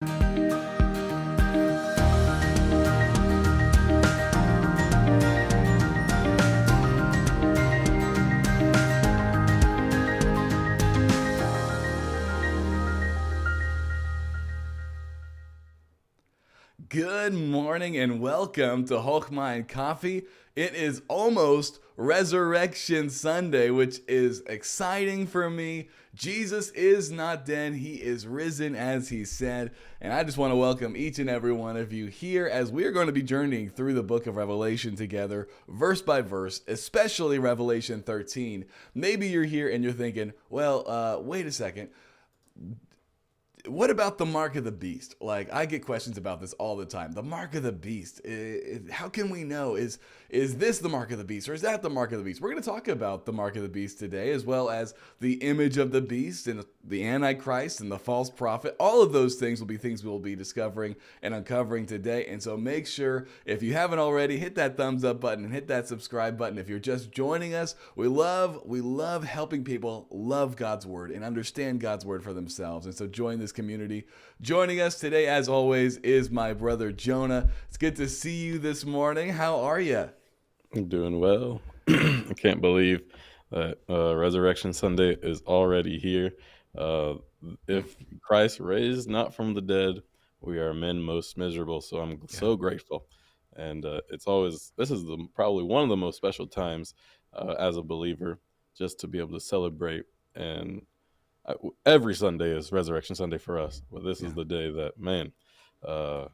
Good morning and welcome to Hokmah and Coffee. It is almost Resurrection Sunday, which is exciting for me. Jesus is not dead, he is risen as he said. And I just want to welcome each and every one of you here as we are going to be journeying through the book of Revelation together, verse by verse, especially Revelation 13. Maybe you're here and you're thinking, well, wait a second. What about the mark of the beast? Like, I get questions about this all the time. The mark of the beast. How can we know? Is this the mark of the beast or is that the mark of the beast? We're going to talk about the mark of the beast today, as well as the image of the beast and the Antichrist and the false prophet. All of those things will be things we'll be discovering and uncovering today. And so make sure, if you haven't already, hit that thumbs up button and hit that subscribe button. If you're just joining us, we love helping people love God's word and understand God's word for themselves. And so join this community. Joining us today, as always, is my brother Jonah. It's good to see you this morning. How are you? I'm doing well. I can't believe that Resurrection Sunday is already here. If Christ raised not from the dead, we are men most miserable. So I'm so grateful. And this is probably one of the most special times as a believer, just to be able to celebrate. And every Sunday is Resurrection Sunday for us. But this is the day that,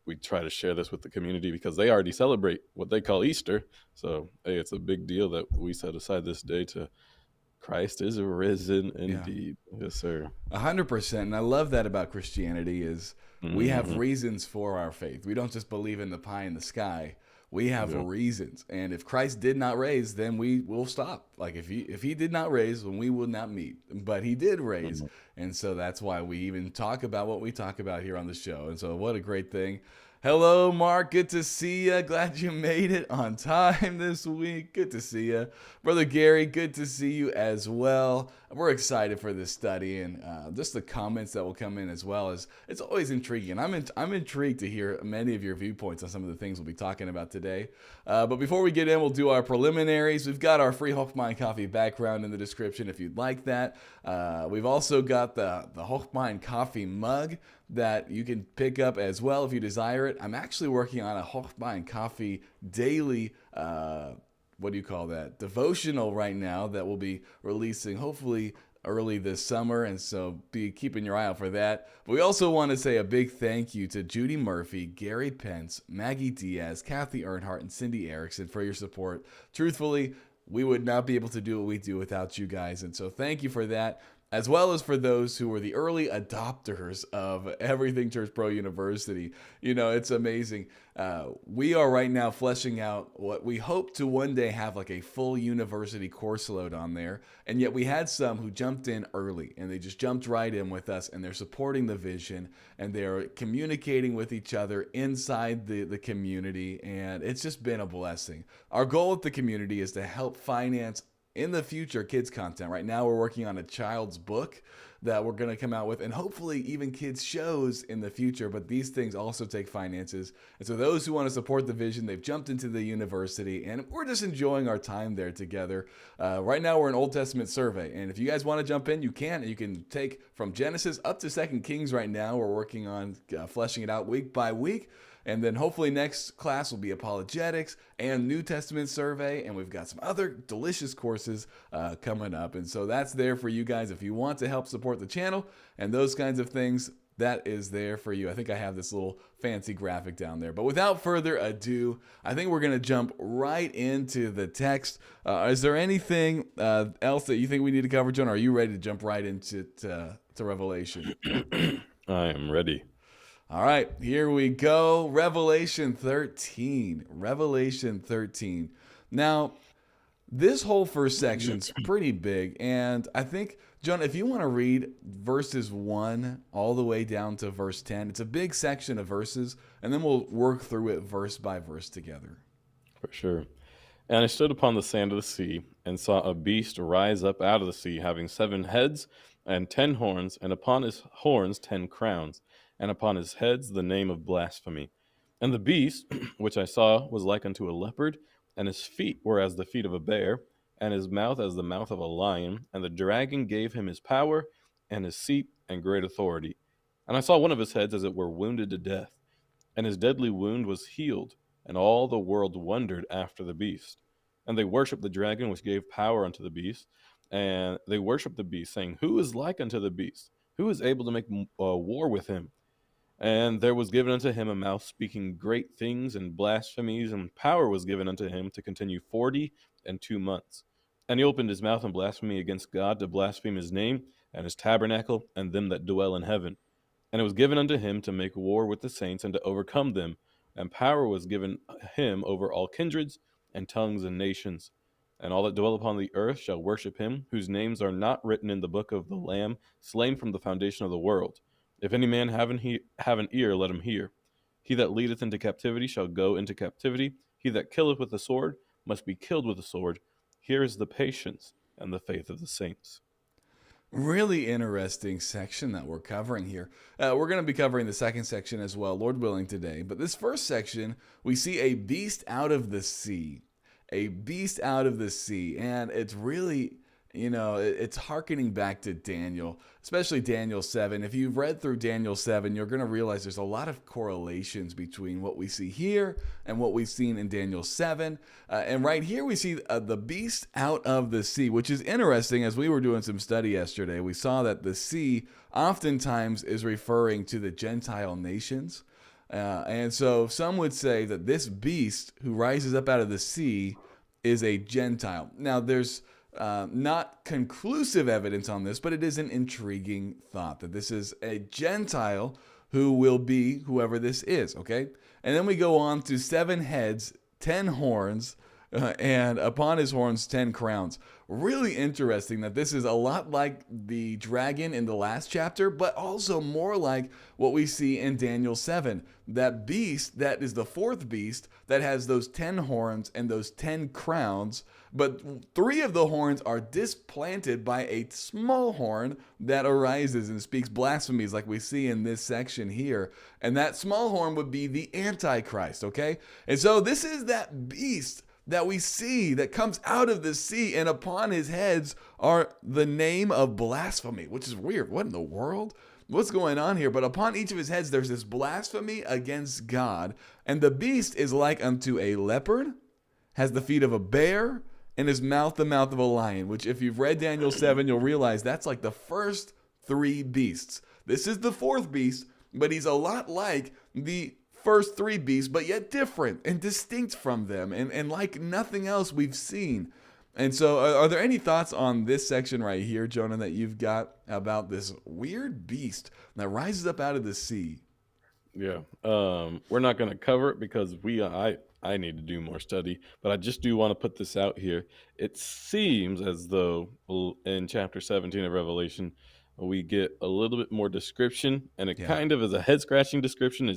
we try to share this with the community because they already celebrate what they call Easter. So, hey, it's a big deal that we set aside this day to Christ is risen indeed. Yeah. Yes, sir. 100%. And I love that about Christianity is we have reasons for our faith. We don't just believe in the pie in the sky. We have reasons. And if Christ did not raise, then we will stop. Like if he did not raise, then we will not meet. But he did raise. And so that's why we even talk about what we talk about here on the show. And so what a great thing. Hello, Mark. Good to see you. Glad you made it on time this week. Good to see you. Brother Gary, good to see you as well. We're excited for this study and just the comments that will come in as well. It's always intriguing. I'm intrigued to hear many of your viewpoints on some of the things we'll be talking about today. But before we get in, we'll do our preliminaries. We've got our free Hokmah and Coffee background in the description if you'd like that. We've also got the Hokmah and Coffee mug that you can pick up as well if you desire it. I'm actually working on a Hokmah and Coffee daily devotional right now that we'll be releasing hopefully early this summer, and so be keeping your eye out for that. But we also want to say a big thank you to Judy Murphy, Gary Pence, Maggie Diaz, Kathy Earnhardt, and Cindy Erickson for your support. Truthfully, we would not be able to do what we do without you guys, and so thank you for that, as well as for those who were the early adopters of Everything Church Pro University. You know, it's amazing. We are right now fleshing out what we hope to one day have like a full university course load on there. And yet we had some who jumped in early and they just jumped right in with us and they're supporting the vision and they're communicating with each other inside the community. And it's just been a blessing. Our goal with the community is to help finance in the future kids content. Right now we're working on a child's book that we're going to come out with, and hopefully even kids shows in the future, but these things also take finances. And so those who want to support the vision, they've jumped into the university and we're just enjoying our time there together. Right now we're an Old Testament survey, and if you guys want to jump in, you can take from Genesis up to 2 Kings right now. We're working on fleshing it out week by week. And then hopefully next class will be apologetics and New Testament survey. And we've got some other delicious courses coming up. And so that's there for you guys. If you want to help support the channel and those kinds of things, that is there for you. I think I have this little fancy graphic down there. But without further ado, I think we're going to jump right into the text. Is there anything else that you think we need to cover, John? Or are you ready to jump right into to Revelation? I am ready. All right, here we go. Revelation 13. Revelation 13. Now, this whole first section's pretty big, and I think, John, if you want to read verses 1 all the way down to verse 10, it's a big section of verses, and then we'll work through it verse by verse together. For sure. And I stood upon the sand of the sea, and saw a beast rise up out of the sea, having 7 heads and 10 horns, and upon his horns 10 crowns, and upon his heads the name of blasphemy. And the beast which I saw was like unto a leopard, and his feet were as the feet of a bear, and his mouth as the mouth of a lion. And the dragon gave him his power, and his seat, and great authority. And I saw one of his heads as it were wounded to death, and his deadly wound was healed, and all the world wondered after the beast. And they worshipped the dragon, which gave power unto the beast, and they worshipped the beast, saying, Who is like unto the beast? Who is able to make war with him? And there was given unto him a mouth speaking great things and blasphemies, and power was given unto him to continue 40 and 2 months. And he opened his mouth in blasphemy against God, to blaspheme his name, and his tabernacle, and them that dwell in heaven. And it was given unto him to make war with the saints, and to overcome them. And power was given him over all kindreds, and tongues, and nations. And all that dwell upon the earth shall worship him, whose names are not written in the book of the Lamb, slain from the foundation of the world. If any man have an ear, let him hear. He that leadeth into captivity shall go into captivity. He that killeth with the sword must be killed with the sword. Here is the patience and the faith of the saints. Really interesting section that we're covering here. We're going to be covering the second section as well, Lord willing, today. But this first section, we see a beast out of the sea. A beast out of the sea. And it's really, it's hearkening back to Daniel, especially Daniel 7. If you've read through Daniel 7, you're going to realize there's a lot of correlations between what we see here and what we've seen in Daniel 7. And right here we see the beast out of the sea, which is interesting. As we were doing some study yesterday, we saw that the sea oftentimes is referring to the Gentile nations. And so some would say that this beast who rises up out of the sea is a Gentile. Now, there's not conclusive evidence on this, but it is an intriguing thought that this is a Gentile who will be whoever this is, okay? And then we go on to 7 heads, 10 horns, and upon his horns 10 crowns. Really interesting that this is a lot like the dragon in the last chapter, but also more like what we see in Daniel 7. That beast, that is the fourth beast, that has those 10 horns and those 10 crowns, but 3 of the horns are displanted by a small horn that arises and speaks blasphemies like we see in this section here. And that small horn would be the Antichrist, okay? And so this is that beast that we see that comes out of the sea, and upon his heads are the name of blasphemy, which is weird. What in the world? What's going on here? But upon each of his heads, there's this blasphemy against God. And the beast is like unto a leopard, has the feet of a bear, and his mouth the mouth of a lion, which if you've read Daniel 7, you'll realize that's like the first 3 beasts. This is the 4th beast, but he's a lot like the first 3 beasts, but yet different and distinct from them, and like nothing else we've seen. And so are there any thoughts on this section right here, Jonah, that you've got about this weird beast that rises up out of the sea? Yeah, we're not going to cover it because I need to do more study, but I just do want to put this out here. It seems as though in chapter 17 of Revelation, we get a little bit more description, and it kind of is a head-scratching description.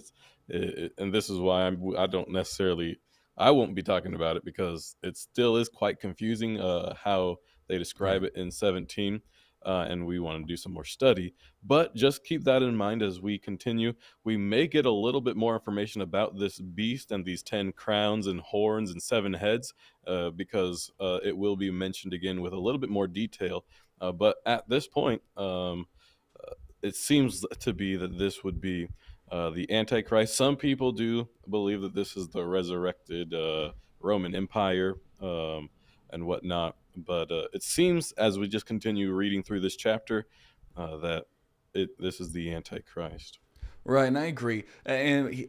And this is why I don't necessarily, I won't be talking about it because it still is quite confusing how they describe it in 17. And we want to do some more study. But just keep that in mind as we continue. We may get a little bit more information about this beast and these 10 crowns and horns and 7 heads because it will be mentioned again with a little bit more detail. But at this point, it seems to be that this would be the Antichrist. Some people do believe that this is the resurrected Roman Empire and whatnot. But it seems, as we just continue reading through this chapter, that this is the Antichrist. Right, and I agree. And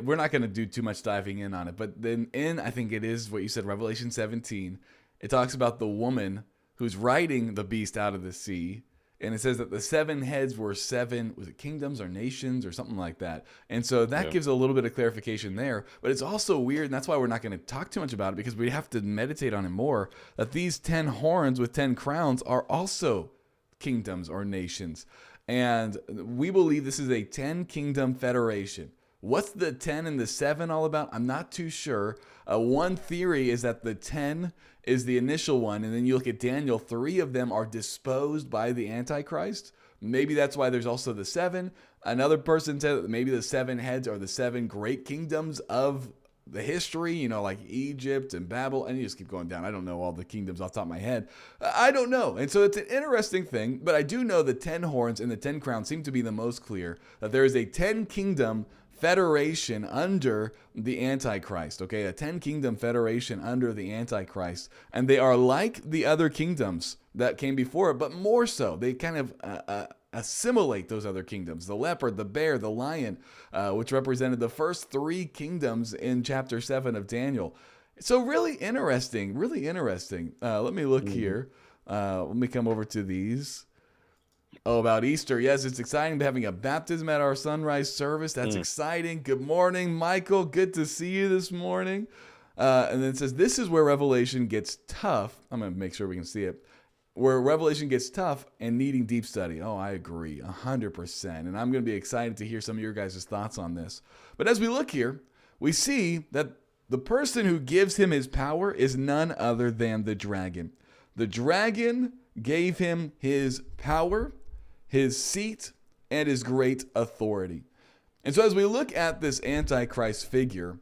we're not going to do too much diving in on it, but then I think it is what you said, Revelation 17. It talks about the woman who's riding the beast out of the sea. And it says that the 7 heads were 7, was it kingdoms or nations or something like that? And so that gives a little bit of clarification there. But it's also weird, and that's why we're not going to talk too much about it, because we have to meditate on it more, that these 10 horns with 10 crowns are also kingdoms or nations. And we believe this is a 10-kingdom federation. What's the 10 and the 7 all about? I'm not too sure. One theory is that the 10 is the initial one. And then you look at Daniel, 3 of them are disposed by the Antichrist. Maybe that's why there's also the 7. Another person said that maybe the 7 heads are the 7 great kingdoms of the history, like Egypt and Babel, and you just keep going down. I don't know all the kingdoms off the top of my head. I don't know. And so it's an interesting thing, but I do know the 10 horns and the 10 crowns seem to be the most clear, that there is a 10 kingdom federation under the Antichrist, okay? A 10 kingdom federation under the Antichrist, and they are like the other kingdoms that came before it, but more so. They kind of assimilate those other kingdoms: the leopard, the bear, the lion, which represented the first 3 kingdoms in chapter 7 of Daniel. So really interesting, really interesting. Let me look here. Let me come over to these. Oh, about Easter. Yes, it's exciting having a baptism at our sunrise service. That's exciting. Good morning, Michael. Good to see you this morning. And then it says, this is where Revelation gets tough. I'm going to make sure we can see it. Where Revelation gets tough and needing deep study. Oh, I agree, 100%. And I'm going to be excited to hear some of your guys' thoughts on this. But as we look here, we see that the person who gives him his power is none other than the dragon. The dragon gave him his power, his seat, and his great authority. And so as we look at this Antichrist figure,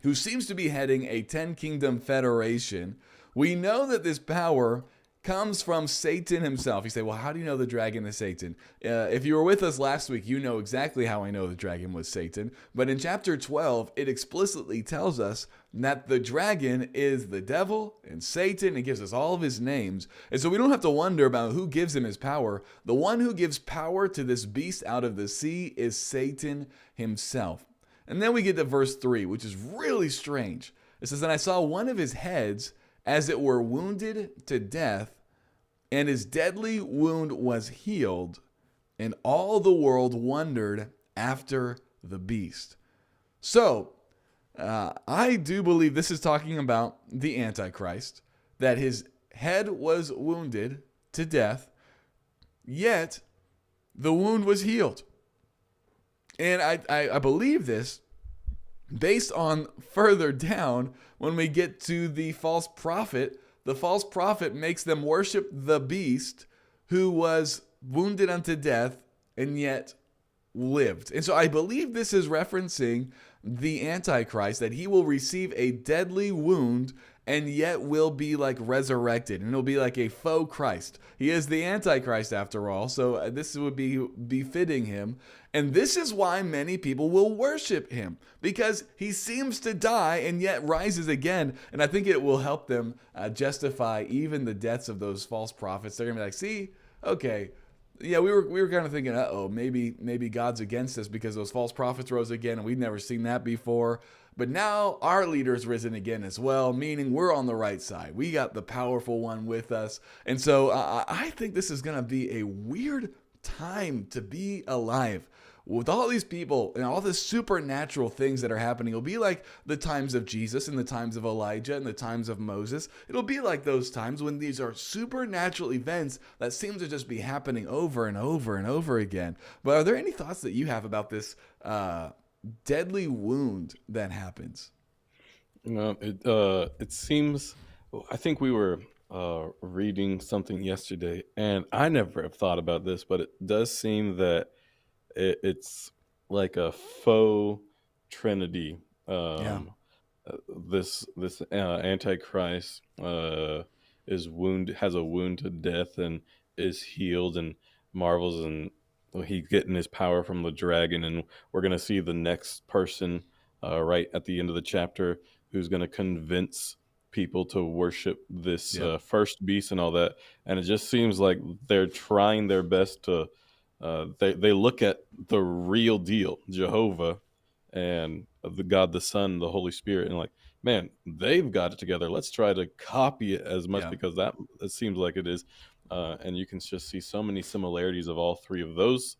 who seems to be heading a 10 kingdom federation, we know that this power comes from Satan himself. You say, well, how do you know the dragon is Satan? If you were with us last week, you know exactly how I know the dragon was Satan. But in chapter 12, it explicitly tells us that the dragon is the devil and Satan. It gives us all of his names. And so we don't have to wonder about who gives him his power. The one who gives power to this beast out of the sea is Satan himself. And then we get to verse 3, which is really strange. It says, and I saw one of his heads as it were wounded to death, and his deadly wound was healed, and all the world wondered after the beast. So, I do believe this is talking about the Antichrist, that his head was wounded to death, yet the wound was healed. And I believe this based on further down when we get to the false prophet. The false prophet makes them worship the beast who was wounded unto death and yet lived. And so I believe this is referencing the Antichrist, that he will receive a deadly wound and yet will be like resurrected, and it'll be like a faux Christ. He is the Antichrist after all, so this would be befitting him. And this is why many people will worship him, because he seems to die and yet rises again. And I think it will help them justify even the deaths of those false prophets. They're gonna be like, see, okay, yeah, we were kind of thinking, maybe God's against us because those false prophets rose again, and we've never seen that before. But now our leader's risen again as well, meaning we're on the right side. We got the powerful one with us. And so I think this is going to be a weird time to be alive. With all these people and all the supernatural things that are happening, it'll be like the times of Jesus and the times of Elijah and the times of Moses. It'll be like those times when these are supernatural events that seem to just be happening over and over and over again. But are there any thoughts that you have about this deadly wound that happens? It seems, I think we were reading something yesterday, and I never have thought about this, but it does seem that it's like a faux trinity. This Antichrist has a wound to death and is healed and marvels, and he's getting his power from the dragon. And we're going to see the next person right at the end of the chapter who's going to convince people to worship this first beast and all that. And it just seems like they're trying their best to they look at the real deal, Jehovah, and the God, the Son, the Holy Spirit, and like, man, they've got it together. Let's try to copy it as much, because that it seems like it is. And you can just see so many similarities of all 3 of those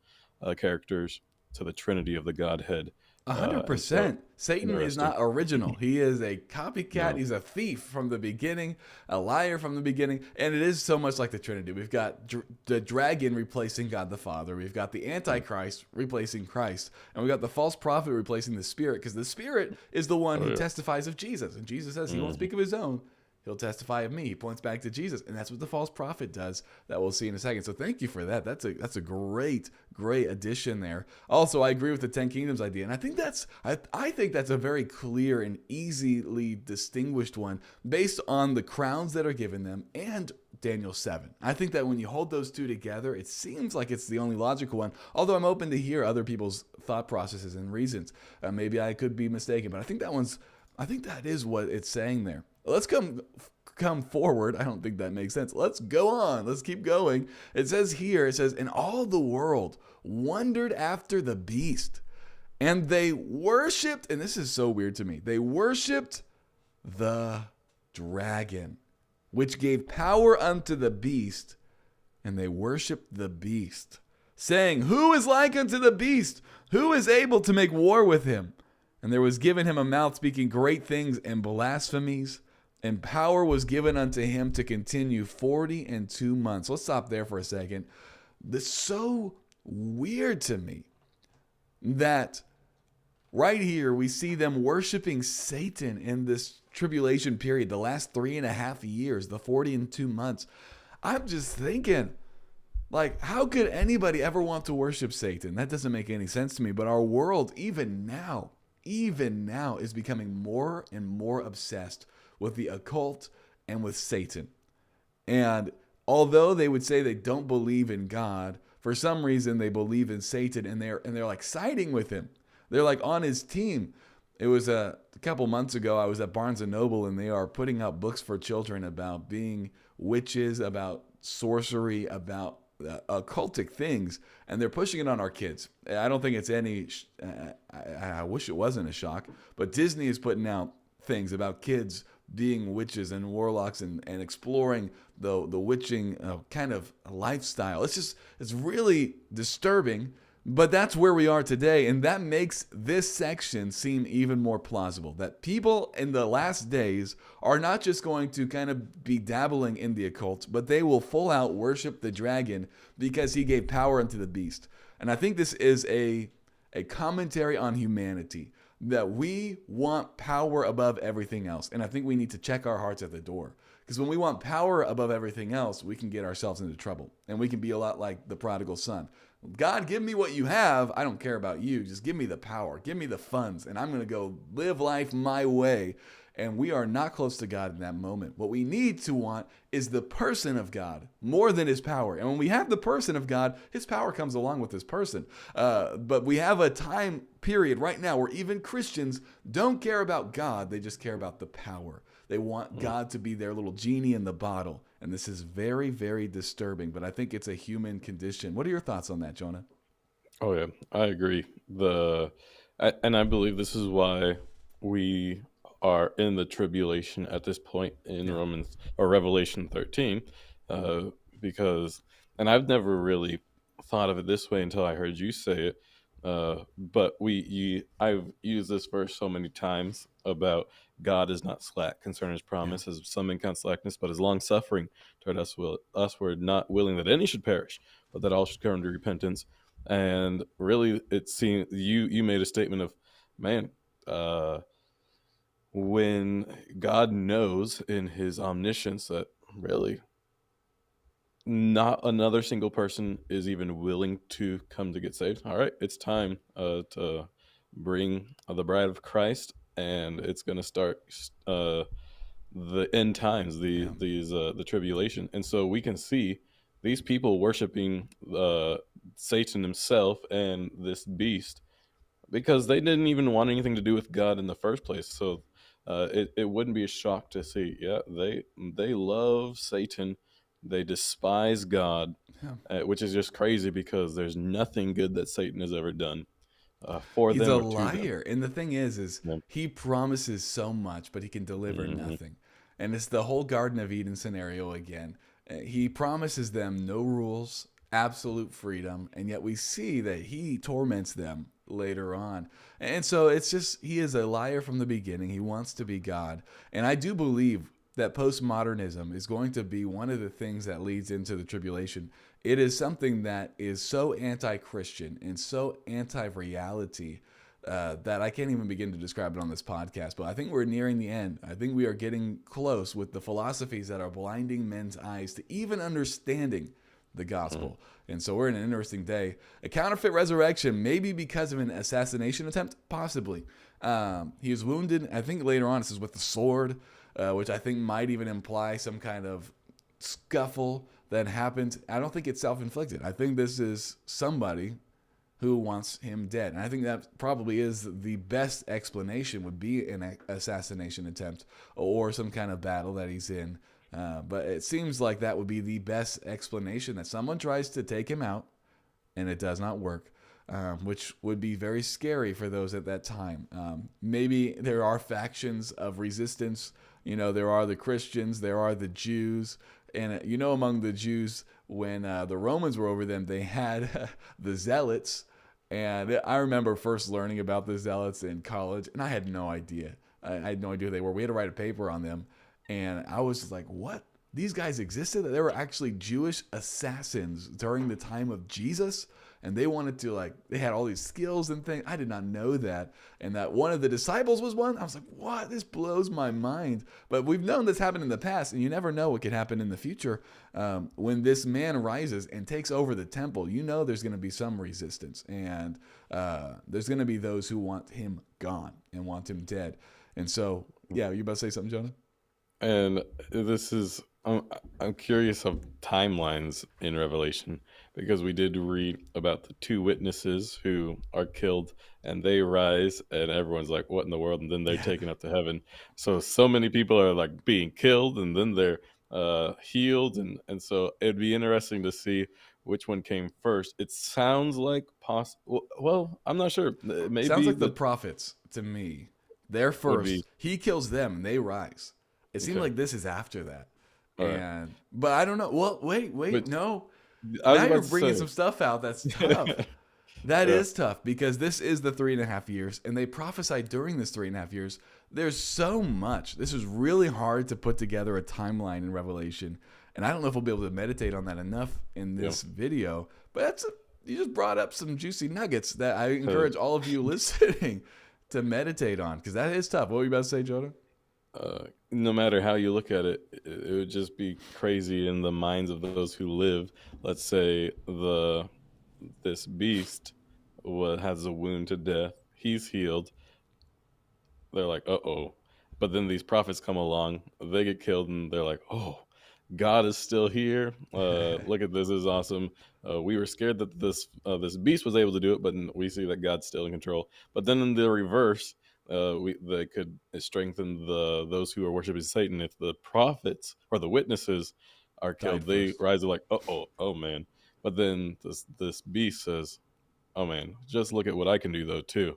characters to the Trinity of the Godhead. 100%. Satan is not original. He is a copycat. No. He's a thief from the beginning, a liar from the beginning. And it is so much like the Trinity. We've got the dragon replacing God the Father. We've got the Antichrist replacing Christ. And we've got the false prophet replacing the Spirit, because the Spirit is the one who testifies of Jesus. And Jesus says he won't speak of his own. he'll testify of me. He points back to Jesus, and that's what the false prophet does, that we'll see in a second. So thank you for that. That's a great addition there. Also, I agree with the 10 kingdoms idea, and I think that's a very clear and easily distinguished one based on the crowns that are given them and Daniel 7. I think that when you hold those two together, it seems like it's the only logical one, although I'm open to hear other people's thought processes and reasons. Maybe I could be mistaken, but I think that is what it's saying there. Let's come forward. I don't think that makes sense. Let's go on. Let's keep going. It says, and all the world wondered after the beast, and they worshipped, and this is so weird to me, they worshipped the dragon, which gave power unto the beast, and they worshipped the beast, saying, who is like unto the beast? Who is able to make war with him? And there was given him a mouth speaking great things and blasphemies, and power was given unto him to continue 42 months. Let's stop there for a second. It's so weird to me that right here we see them worshiping Satan in this tribulation period, the last 3.5 years, the 42 months. I'm just thinking, like, how could anybody ever want to worship Satan? That doesn't make any sense to me. But our world, even now, is becoming more and more obsessed with the occult and with Satan. And although they would say they don't believe in God, for some reason they believe in Satan, and they're like siding with him. They're like on his team. It was a couple months ago, I was at Barnes & Noble, and they are putting out books for children about being witches, about sorcery, about occultic things, and they're pushing it on our kids. I don't think it's any, I wish it wasn't a shock, but Disney is putting out things about kids being witches and warlocks and exploring the witching kind of lifestyle. It's really disturbing. But that's where we are today, and that makes this section seem even more plausible, that people in the last days are not just going to kind of be dabbling in the occult, but they will full out worship the dragon because he gave power unto the beast. And I think this is a commentary on humanity, that we want power above everything else. And I think we need to check our hearts at the door. Because when we want power above everything else, we can get ourselves into trouble. And we can be a lot like the prodigal son. God, give me what you have. I don't care about you. Just give me the power. Give me the funds. And I'm going to go live life my way. And we are not close to God in that moment. What we need to want is the person of God more than his power. And when we have the person of God, his power comes along with his person. But we have a time period right now where even Christians don't care about God. They just care about the power. They want God to be their little genie in the bottle. And this is very, very disturbing. But I think it's a human condition. What are your thoughts on that, Jonah? Oh, yeah, I agree. And I believe this is why we are in the tribulation at this point in Romans or Revelation 13, because, and I've never really thought of it this way until I heard you say it. But I've used this verse so many times about God is not slack concerning his promise, as some men count slackness, but is long suffering toward us. We're not willing that any should perish, but that all should come to repentance. And really, it seems you made a statement of, man, when God knows in his omniscience that really not another single person is even willing to come to get saved. All right, it's time to bring the bride of Christ, and it's going to start the end times, the tribulation. And so we can see these people worshiping Satan himself and this beast because they didn't even want anything to do with God in the first place. So it wouldn't be a shock to see, they love Satan. They despise God, which is just crazy because there's nothing good that Satan has ever done for He's them. a or to liar. them. And the thing is he promises so much, but he can deliver nothing. And it's the whole Garden of Eden scenario again. He promises them no rules, absolute freedom, and yet we see that he torments them later on. And so it's just, he is a liar from the beginning. He wants to be God. And I do believe that postmodernism is going to be one of the things that leads into the tribulation. It is something that is so anti-Christian and so anti-reality that I can't even begin to describe it on this podcast. But I think we're nearing the end. I think we are getting close with the philosophies that are blinding men's eyes to even understanding the gospel. And so we're in an interesting day. A counterfeit resurrection, maybe because of an assassination attempt, possibly. He was wounded, I think later on it says with the sword, which I think might even imply some kind of scuffle that happened. I don't think it's self-inflicted. I think this is somebody who wants him dead. And I think that probably is the best explanation, would be an assassination attempt or some kind of battle that he's in. But it seems like that would be the best explanation, that someone tries to take him out and it does not work, which would be very scary for those at that time. Maybe there are factions of resistance. There are the Christians, there are the Jews. And among the Jews, when the Romans were over them, they had the Zealots. And I remember first learning about the Zealots in college, and I had no idea. I had no idea who they were. We had to write a paper on them. And I was just like, what? These guys existed? There were actually Jewish assassins during the time of Jesus? And they wanted to, they had all these skills and things. I did not know that. And that one of the disciples was one. I was like, what? This blows my mind. But we've known this happened in the past, and you never know what could happen in the future. When this man rises and takes over the temple, there's going to be some resistance. And there's going to be those who want him gone and want him dead. And so, yeah, you about to say something, Jonah? And this is, I'm curious of timelines in Revelation, because we did read about the two witnesses who are killed and they rise and everyone's like, what in the world? And then they're taken up to heaven. So many people are being killed and then they're healed. And so it'd be interesting to see which one came first. It sounds like well, I'm not sure. Maybe sounds like the prophets to me. They're first. He kills them and they rise. It seems like this is after that. Right. But I don't know. Well, wait, no. Now you're bringing some stuff out that's tough. That is tough, because this is the 3.5 years, and they prophesied during this 3.5 years. There's so much. This is really hard to put together a timeline in Revelation, and I don't know if we'll be able to meditate on that enough in this video. But you just brought up some juicy nuggets that I encourage all of you listening to meditate on, because that is tough. What were you about to say, Jonah? No matter how you look at it, it would just be crazy in the minds of those who live. Let's say this beast has a wound to death. He's healed. They're like, uh-oh. But then these prophets come along. They get killed, and they're like, oh, God is still here. Look at this. This is awesome. We were scared that this beast was able to do it, but we see that God's still in control. But then in the reverse, they could strengthen those who are worshiping Satan. If the prophets or the witnesses are killed, they rise like, oh man. But then this beast says, oh man, just look at what I can do though too.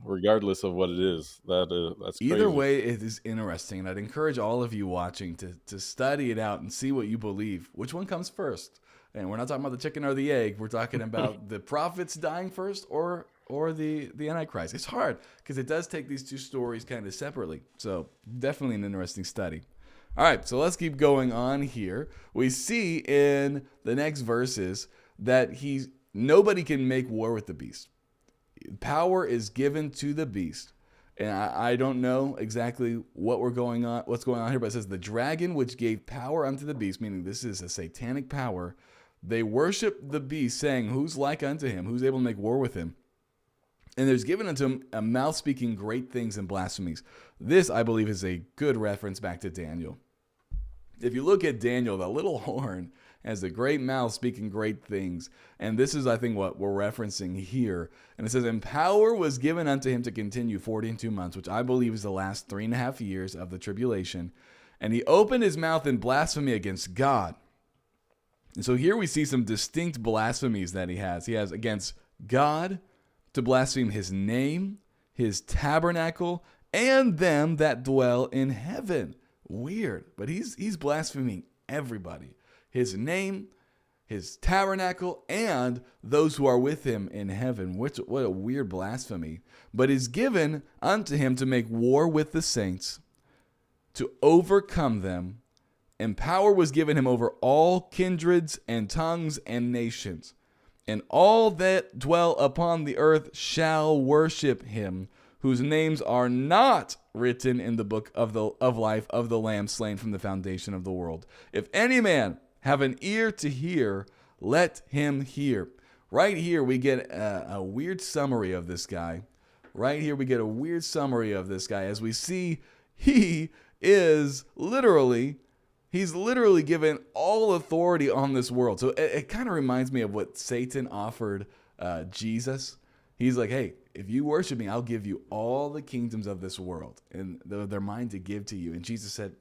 Regardless of what it is, that's crazy. Either way, it is interesting, and I'd encourage all of you watching to study it out and see what you believe. Which one comes first? And we're not talking about the chicken or the egg. We're talking about the prophets dying first or the Antichrist. It's hard because it does take these two stories kind of separately. So definitely an interesting study. All right, so let's keep going on here. We see in the next verses that nobody can make war with the beast. Power is given to the beast. And I don't know exactly what's going on here, but it says the dragon which gave power unto the beast, meaning this is a satanic power. They worship the beast, saying, who's like unto him? Who's able to make war with him? And there's given unto him a mouth speaking great things and blasphemies. This, I believe, is a good reference back to Daniel. If you look at Daniel, the little horn has a great mouth speaking great things. And this is, I think, what we're referencing here. And it says, and power was given unto him to continue 42 months, which I believe is the last 3.5 years of the tribulation. And he opened his mouth in blasphemy against God. And so here we see some distinct blasphemies that he has. He has against God, to blaspheme his name, his tabernacle, and them that dwell in heaven. Weird, but he's blaspheming everybody. His name, his tabernacle, and those who are with him in heaven. What a weird blasphemy. But is given unto him to make war with the saints, to overcome them, and power was given him over all kindreds and tongues and nations. and all that dwell upon the earth shall worship him, whose names are not written in the book of life of the Lamb slain from the foundation of the world. If any man have an ear to hear, let him hear. Right here, we get a weird summary of this guy. Right here, we get a weird summary of this guy as we see he is literally. He's literally given all authority on this world. So it kind of reminds me of what Satan offered Jesus. He's like, hey, if you worship me, I'll give you all the kingdoms of this world. And they're mine to give to you. And Jesus said,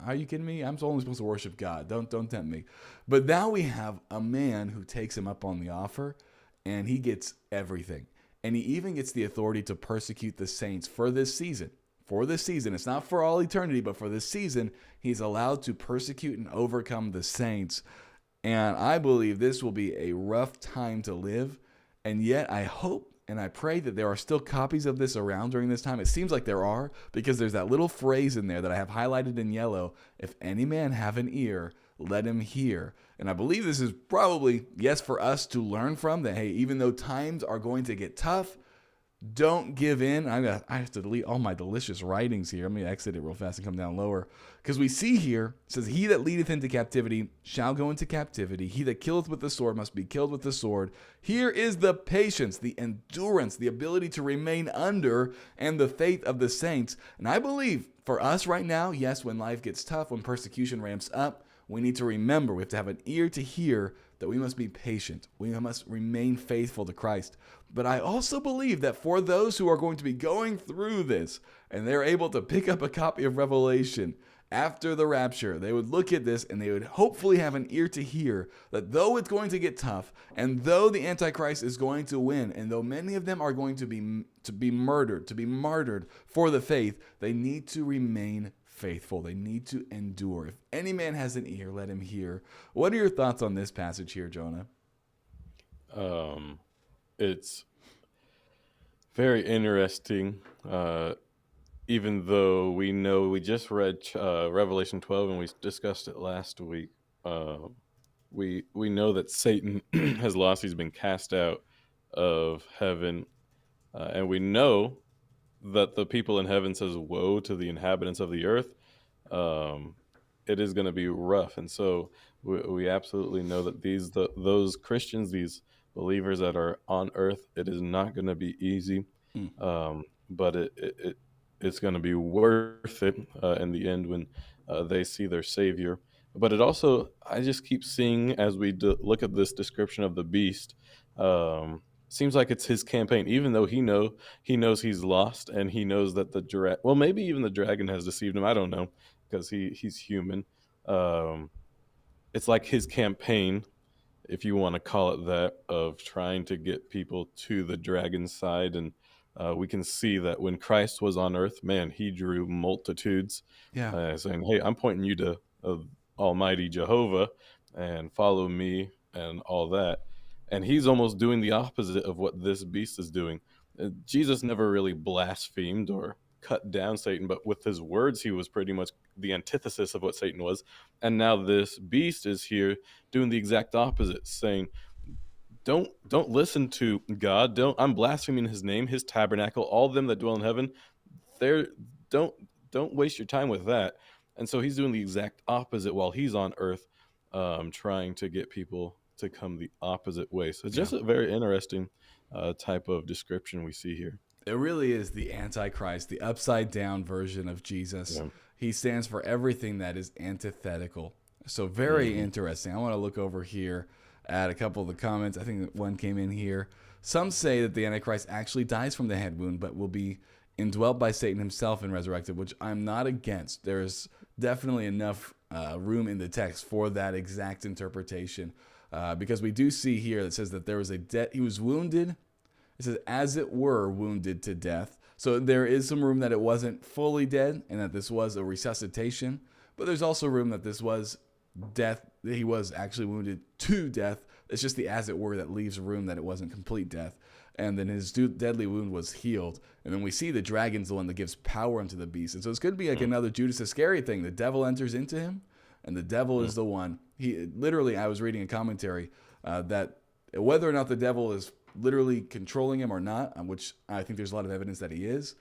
are you kidding me? I'm only supposed to worship God. Don't tempt me. But now we have a man who takes him up on the offer, and he gets everything. And he even gets the authority to persecute the saints for this season. For this season, it's not for all eternity, but for this season, he's allowed to persecute and overcome the saints. And I believe this will be a rough time to live. And yet I hope and I pray that there are still copies of this around during this time. It seems like there are, because there's that little phrase in there that I have highlighted in yellow. If any man have an ear, let him hear. And I believe this is probably, yes, for us to learn from that, hey, even though times are going to get tough, don't give in. I have to delete all my delicious writings here. Let me exit it real fast and come down lower. Because we see here, it says, he that leadeth into captivity shall go into captivity. He that killeth with the sword must be killed with the sword. Here is the patience, the endurance, the ability to remain under, and the faith of the saints. And I believe for us right now, yes, when life gets tough, when persecution ramps up, we need to remember, we have to have an ear to hear that we must be patient. We must remain faithful to Christ. But I also believe that for those who are going to be going through this and they're able to pick up a copy of Revelation after the rapture, they would look at this and they would hopefully have an ear to hear that though it's going to get tough, and though the Antichrist is going to win, and though many of them are going to be murdered, to be martyred for the faith, they need to remain faithful. They need to endure. If any man has an ear, let him hear. What are your thoughts on this passage here, Jonah? It's very interesting. Even though we know we just read Revelation 12 and we discussed it last week, we know that Satan has lost. He's been cast out of heaven, and we know that the people in heaven says, "Woe to the inhabitants of the earth." It is going to be rough, and so we absolutely know that those Christians, these believers that are on earth, it is not going to be easy, but it's going to be worth it in the end when they see their Savior. But it also, I just keep seeing as we look at this description of the beast. Seems like it's his campaign, even though he knows he's lost, and he knows that maybe even the dragon has deceived him. I don't know, because he's human. It's like his campaign, if you want to call it that, of trying to get people to the dragon's side. And we can see that when Christ was on earth, man, he drew multitudes, saying, "Hey, I'm pointing you to Almighty Jehovah, and follow me," and all that. And he's almost doing the opposite of what this beast is doing. Jesus never really blasphemed or cut down Satan, but with his words, he was pretty much the antithesis of what Satan was. And now this beast is here doing the exact opposite, saying, don't listen to God. I'm blaspheming his name, his tabernacle, all of them that dwell in heaven. Don't waste your time with that. And so he's doing the exact opposite while he's on earth, trying to get people to come the opposite way. So it's just a very interesting type of description we see here. It really is the Antichrist, the upside down version of Jesus. Yeah. He stands for everything that is antithetical. So very interesting. I want to look over here at a couple of the comments. I think one came in here. Some say that the Antichrist actually dies from the head wound, but will be indwelt by Satan himself and resurrected, which I'm not against. There's definitely enough room in the text for that exact interpretation. Because we do see here that says that there was he was wounded. It says, as it were, wounded to death. So there is some room that it wasn't fully dead and that this was a resuscitation. But there's also room that this was death. That he was actually wounded to death. It's just the as it were that leaves room that it wasn't complete death. And then his deadly wound was healed. And then we see the dragon's the one that gives power unto the beast. And so it's going to be like another Judas Iscariot thing. The devil enters into him, and the devil is the one. He literally, I was reading a commentary that Whether or not the devil is literally controlling him or not, which I think there's a lot of evidence that he is,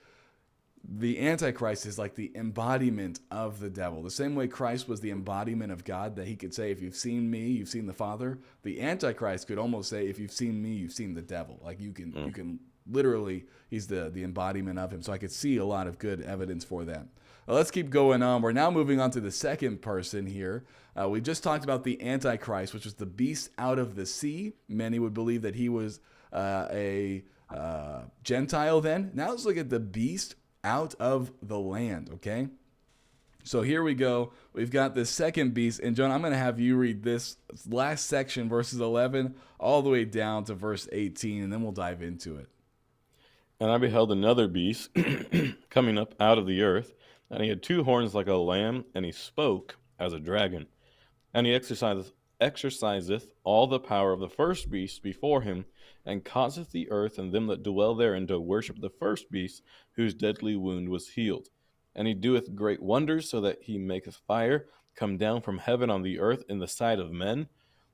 the Antichrist is like the embodiment of the devil. The same way Christ was the embodiment of God, that he could say, if you've seen me, you've seen the Father. The Antichrist could almost say, if you've seen me, you've seen the devil. Like you can literally, he's the embodiment of him. So I could see a lot of good evidence for that. Well, let's keep going on. We're now moving on to the second person here. We just talked about the Antichrist, which was the beast out of the sea. Many would believe that he was a Gentile then. Now let's look at the beast out of the land, okay? So here we go. We've got the second beast. And John, I'm going to have you read this last section, verses 11, all the way down to verse 18, and then we'll dive into it. And I beheld another beast coming up out of the earth, and he had 2 horns like a lamb, and he spoke as a dragon. And he exerciseth all the power of the first beast before him, and causeth the earth and them that dwell therein to worship the first beast, whose deadly wound was healed. And he doeth great wonders, so that he maketh fire come down from heaven on the earth in the sight of men,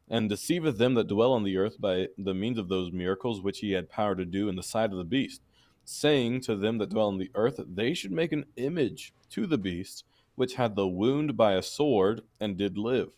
and deceiveth them that dwell on the earth by the means of those miracles which he had power to do in the sight of the beast, saying to them that dwell on the earth that they should make an image to the beast, which had the wound by a sword, and did live.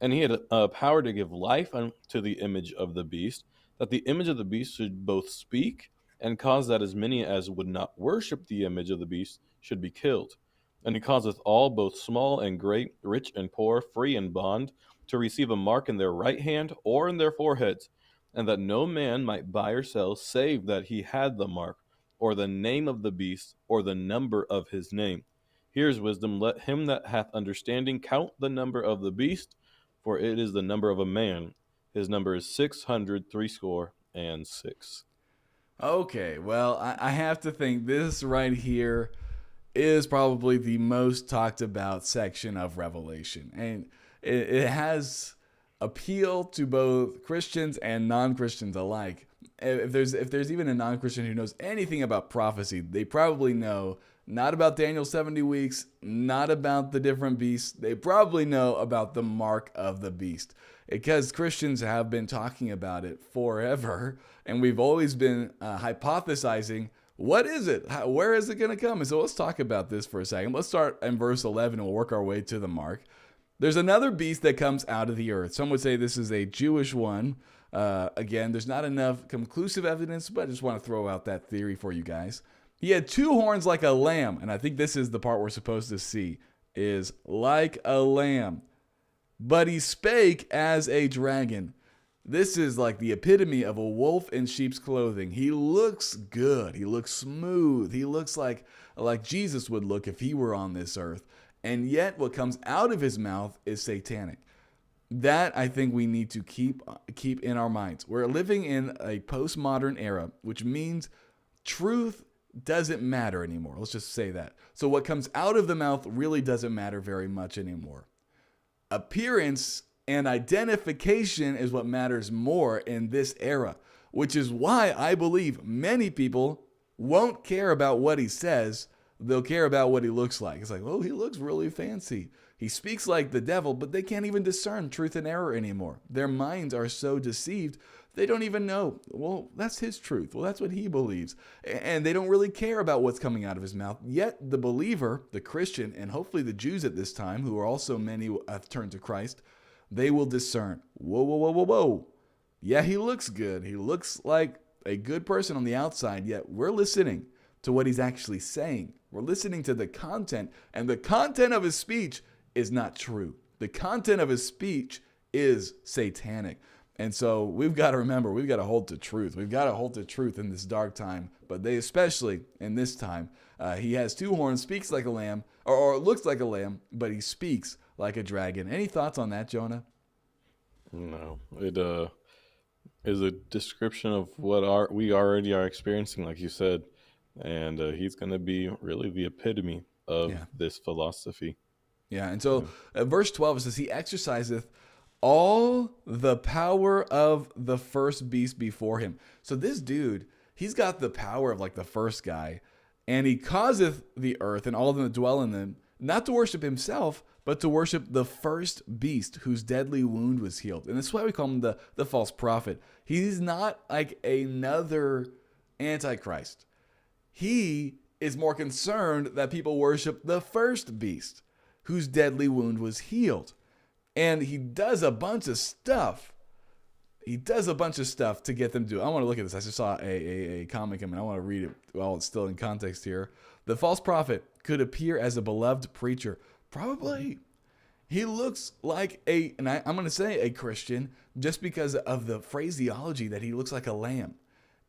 And he had power to give life unto the image of the beast, that the image of the beast should both speak, and cause that as many as would not worship the image of the beast should be killed. And he causeth all, both small and great, rich and poor, free and bond, to receive a mark in their right hand or in their foreheads, and that no man might buy or sell, save that he had the mark, or the name of the beast, or the number of his name. Here's wisdom. Let him that hath understanding count the number of the beast, for it is the number of a man. His number is 666. Okay, well, I have to think this right here is probably the most talked about section of Revelation. And it has appeal to both Christians and non-Christians alike. If there's even a non-Christian who knows anything about prophecy, they probably know not about Daniel's 70 weeks, not about the different beasts. They probably know about the mark of the beast, because Christians have been talking about it forever, and we've always been hypothesizing, what is it? Where is it going to come? And so let's talk about this for a second. Let's start in verse 11, and we'll work our way to the mark. There's another beast that comes out of the earth. Some would say this is a Jewish one. Again, there's not enough conclusive evidence, but I just want to throw out that theory for you guys. He had 2 horns like a lamb, and I think this is the part we're supposed to see, is like a lamb. But he spake as a dragon. This is like the epitome of a wolf in sheep's clothing. He looks good. He looks smooth. He looks like Jesus would look if he were on this earth. And yet what comes out of his mouth is satanic. That I think we need to keep in our minds. We're living in a postmodern era, which means truth doesn't matter anymore. Let's just say that. So what comes out of the mouth really doesn't matter very much anymore. Appearance and identification is what matters more in this era, which is why I believe many people won't care about what he says. They'll care about what he looks like. It's like, oh, he looks really fancy. He speaks like the devil, but they can't even discern truth and error anymore. Their minds are so deceived, they don't even know, well, that's his truth. Well, that's what he believes. And they don't really care about what's coming out of his mouth. Yet the believer, the Christian, and hopefully the Jews at this time, who are also many who have turned to Christ, they will discern, whoa, whoa, whoa, whoa, whoa. Yeah, he looks good. He looks like a good person on the outside, yet we're listening to what he's actually saying. We're listening to the content, and the content of his speech is not true. The content of his speech is satanic. And so we've got to remember, we've got to hold to truth. We've got to hold to truth in this dark time, but they especially in this time. He has 2 horns, speaks like a lamb, or looks like a lamb, but he speaks like a dragon. Any thoughts on that, Jonah? No, it is a description of what we already are experiencing, like you said, and he's going to be really the epitome of this philosophy. Yeah, and so verse 12 says, he exerciseth all the power of the first beast before him. So this dude, he's got the power of like the first guy, and he causeth the earth and all of them that dwell in them not to worship himself, but to worship the first beast whose deadly wound was healed. And that's why we call him the false prophet. He's not like another Antichrist. He is more concerned that people worship the first beast whose deadly wound was healed. And he does a bunch of stuff. He does a bunch of stuff to get them to do it. I want to look at this. I just saw a comic and I want to read it while it's still in context here. The false prophet could appear as a beloved preacher. Probably. He looks like and I'm going to say a Christian just because of the phraseology that he looks like a lamb.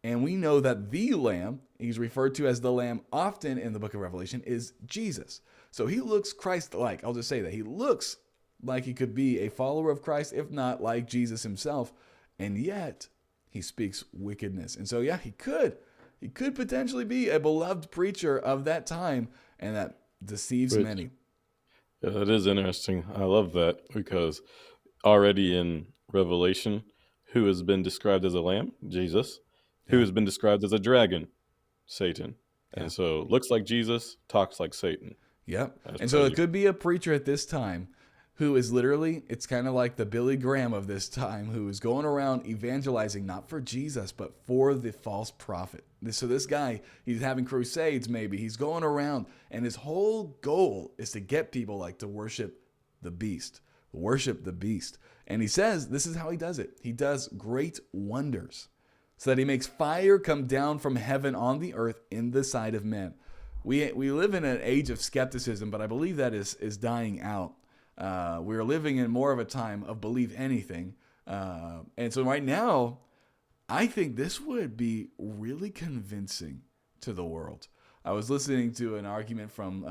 And we know that the lamb, he's referred to as the lamb often in the book of Revelation, is Jesus. So he looks Christ-like. I'll just say that. He looks like he could be a follower of Christ, if not like Jesus himself. And yet, he speaks wickedness. And so, yeah, he could. He could potentially be a beloved preacher of that time, and that deceives many. Yeah, that is interesting. I love that because already in Revelation, who has been described as a lamb? Jesus. Who has been described as a dragon? Satan. Yeah. And so looks like Jesus, talks like Satan. Yep. That's and so crazy. it could be a preacher at this time who is literally, it's kind of like the Billy Graham of this time, who is going around evangelizing not for Jesus, but for the false prophet. So this guy, he's having crusades maybe. He's going around, and his whole goal is to get people like to worship the beast. Worship the beast. And he says this is how he does it. He does great wonders, so that he makes fire come down from heaven on the earth in the sight of men. We live in an age of skepticism, but I believe that is dying out. We're living in more of a time of believe anything. And so right now, I think this would be really convincing to the world. I was listening to an argument from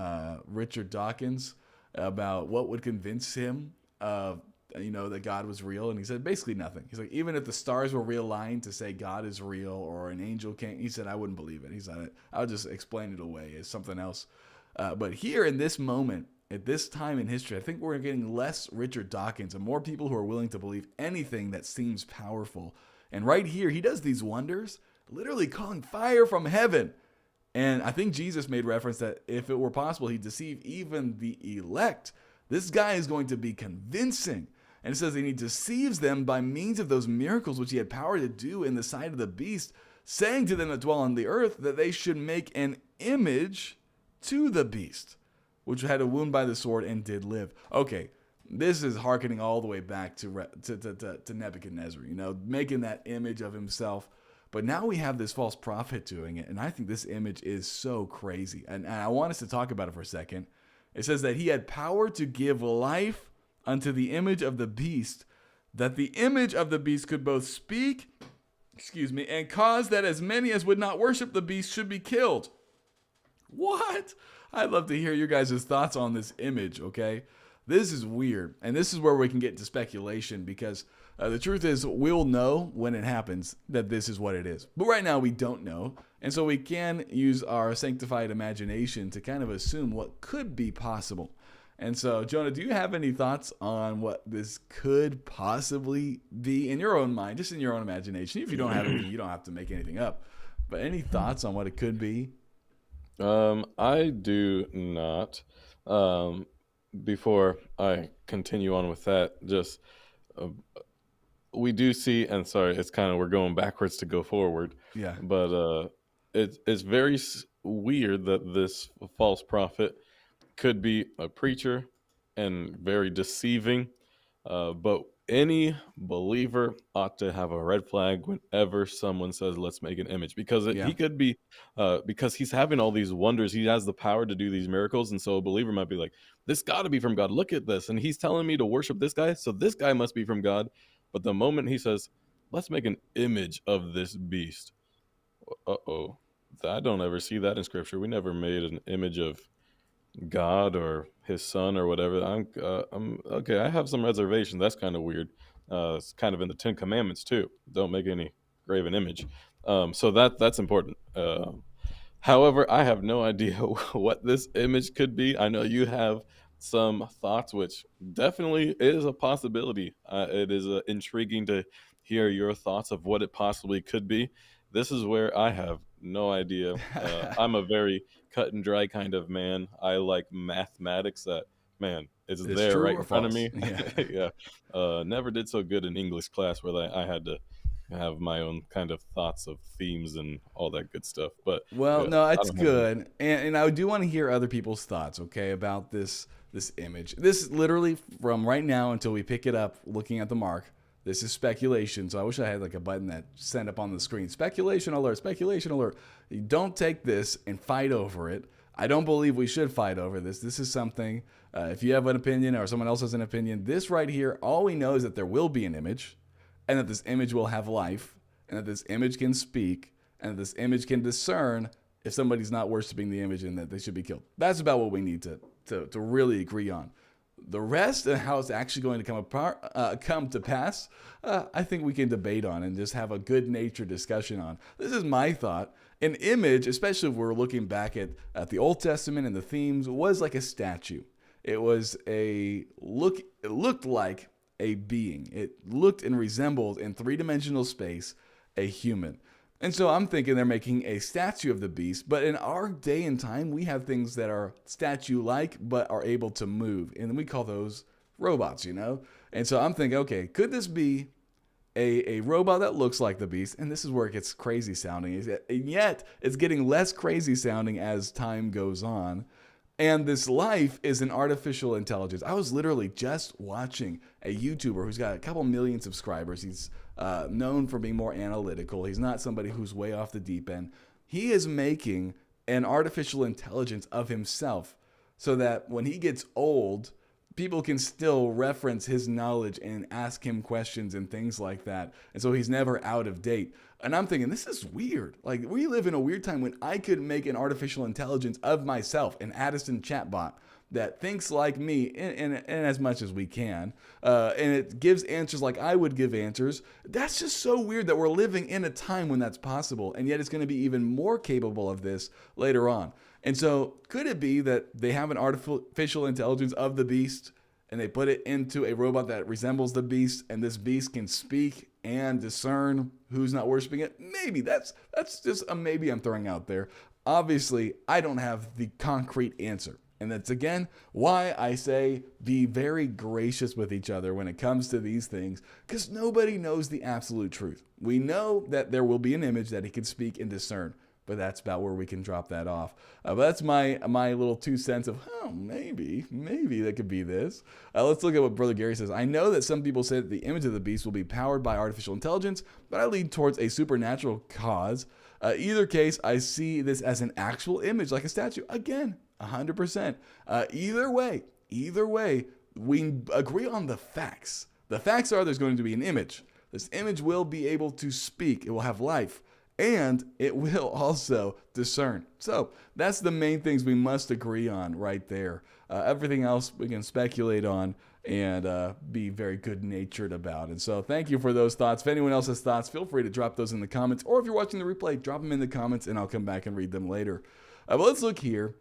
Richard Dawkins about what would convince him that God was real, and he said basically nothing. He's like, even if the stars were realigned to say God is real or an angel came, he said I wouldn't believe it. He said I would just explain it away as something else. But here in this moment, at this time in history, I think we're getting less Richard Dawkins and more people who are willing to believe anything that seems powerful. And right here, he does these wonders, literally calling fire from heaven. And I think Jesus made reference that if it were possible, he'd deceive even the elect. This guy is going to be convincing. And it says that he deceives them by means of those miracles which he had power to do in the sight of the beast, saying to them that dwell on the earth that they should make an image to the beast, which had a wound by the sword and did live. Okay, this is hearkening all the way back to Nebuchadnezzar, making that image of himself. But now we have this false prophet doing it, and I think this image is so crazy. And I want us to talk about it for a second. It says that he had power to give life unto the image of the beast, that the image of the beast could both speak, and cause that as many as would not worship the beast should be killed. What? I'd love to hear your guys' thoughts on this image, okay? This is weird, and this is where we can get into speculation, because the truth is we'll know when it happens that this is what it is. But right now we don't know, and so we can use our sanctified imagination to kind of assume what could be possible. And so, Jonah, do you have any thoughts on what this could possibly be in your own mind, just in your own imagination? If you don't have any, you don't have to make anything up. But any thoughts on what it could be? I do not. Before I continue on with that, just we do see, and sorry, it's kind of we're going backwards to go forward. Yeah. But it's very weird that this false prophet could be a preacher and very deceiving. But any believer ought to have a red flag whenever someone says, let's make an image, because he could be, because he's having all these wonders. He has the power to do these miracles. And so a believer might be like, this got to be from God. Look at this. And he's telling me to worship this guy. So this guy must be from God. But the moment he says, let's make an image of this beast. Uh-oh. I don't ever see that in scripture. We never made an image of God or his son or whatever. I'm okay. I have some reservations. That's kind of weird. It's kind of in the 10 Commandments too. Don't make any graven image. So that's important. However, I have no idea what this image could be. I know you have some thoughts, which definitely is a possibility. It is intriguing to hear your thoughts of what it possibly could be. This is where I have no idea. I'm a very cut and dry kind of man. I like mathematics. Man, it's It's there true right or in front of false? me. Yeah. Yeah. Never did so good in English class where I had to have my own kind of thoughts of themes and all that good stuff. But Well, yeah, no, I it's don't have any. good, and I do want to hear other people's thoughts, okay, about this image. This is literally from right now until we pick it up, looking at the mark. This is speculation, so I wish I had like a button that sent up on the screen. Speculation alert! Speculation alert! You don't take this and fight over it. I don't believe we should fight over this. This is something. If you have an opinion or someone else has an opinion, this right here, all we know is that there will be an image, and that this image will have life, and that this image can speak, and that this image can discern if somebody's not worshiping the image and that they should be killed. That's about what we need to really agree on. The rest and how it's actually going to come to pass, I think we can debate on and just have a good-natured discussion on. This is my thought. An image, especially if we're looking back at the Old Testament and the themes, was like a statue. It was a look. It looked like a being. It looked and resembled in three-dimensional space a human. And so I'm thinking they're making a statue of the beast, but in our day and time, we have things that are statue-like but are able to move, and we call those robots, you know? And so I'm thinking, okay, could this be a robot that looks like the beast? And this is where it gets crazy sounding, and yet it's getting less crazy sounding as time goes on. And this life is an artificial intelligence. I was literally just watching a YouTuber who's got a couple million subscribers. He's known for being more analytical. He's not somebody who's way off the deep end. He is making an artificial intelligence of himself so that when he gets old, people can still reference his knowledge and ask him questions and things like that. And so he's never out of date. And I'm thinking, this is weird. Like, we live in a weird time when I could make an artificial intelligence of myself, an Addison chatbot that thinks like me in as much as we can. And it gives answers like I would give answers. That's just so weird that we're living in a time when that's possible. And yet it's going to be even more capable of this later on. And so could it be that they have an artificial intelligence of the beast and they put it into a robot that resembles the beast, and this beast can speak and discern who's not worshiping it? Maybe. That's just a maybe I'm throwing out there. Obviously, I don't have the concrete answer. And that's, again, why I say be very gracious with each other when it comes to these things, because nobody knows the absolute truth. We know that there will be an image that he can speak and discern, but that's about where we can drop that off. But that's my little 2 cents of, maybe that could be this. Let's look at what Brother Gary says. I know that some people say that the image of the beast will be powered by artificial intelligence, but I lean towards a supernatural cause. Either case, I see this as an actual image, like a statue. Again, 100%. Either way, we agree on the facts. The facts are there's going to be an image. This image will be able to speak. It will have life. And it will also discern. So that's the main things we must agree on right there. Everything else we can speculate on and be very good-natured about. And so thank you for those thoughts. If anyone else has thoughts, feel free to drop those in the comments. Or if you're watching the replay, drop them in the comments and I'll come back and read them later. But let's look here.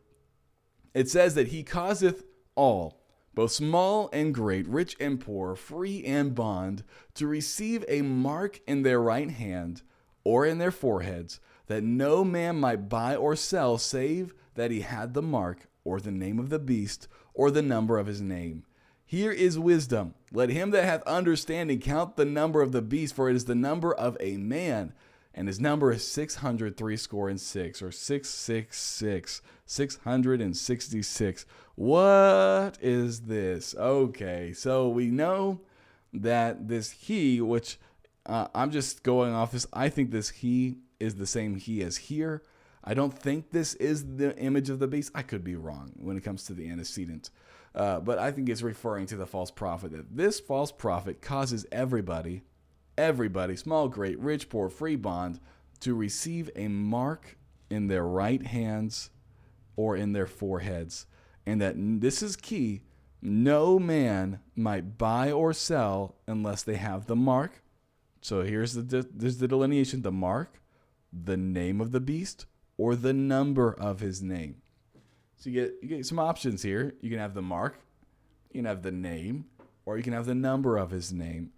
It says that he causeth all, both small and great, rich and poor, free and bond, to receive a mark in their right hand or in their foreheads, that no man might buy or sell save that he had the mark, or the name of the beast, or the number of his name. Here is wisdom. Let him that hath understanding count the number of the beast, for it is the number of a man, and his number is 666, or 666, 666. What is this? Okay, so we know that this he, which I'm just going off this. I think this he is the same he as here. I don't think this is the image of the beast. I could be wrong when it comes to the antecedent. But I think it's referring to the false prophet. That this false prophet causes everybody, small, great, rich, poor, free, bond, to receive a mark in their right hands or in their foreheads. And that this is key. No man might buy or sell unless they have the mark. So here's the delineation: the mark, the name of the beast, or the number of his name. So you get some options here. You can have the mark, you can have the name, or you can have the number of his name.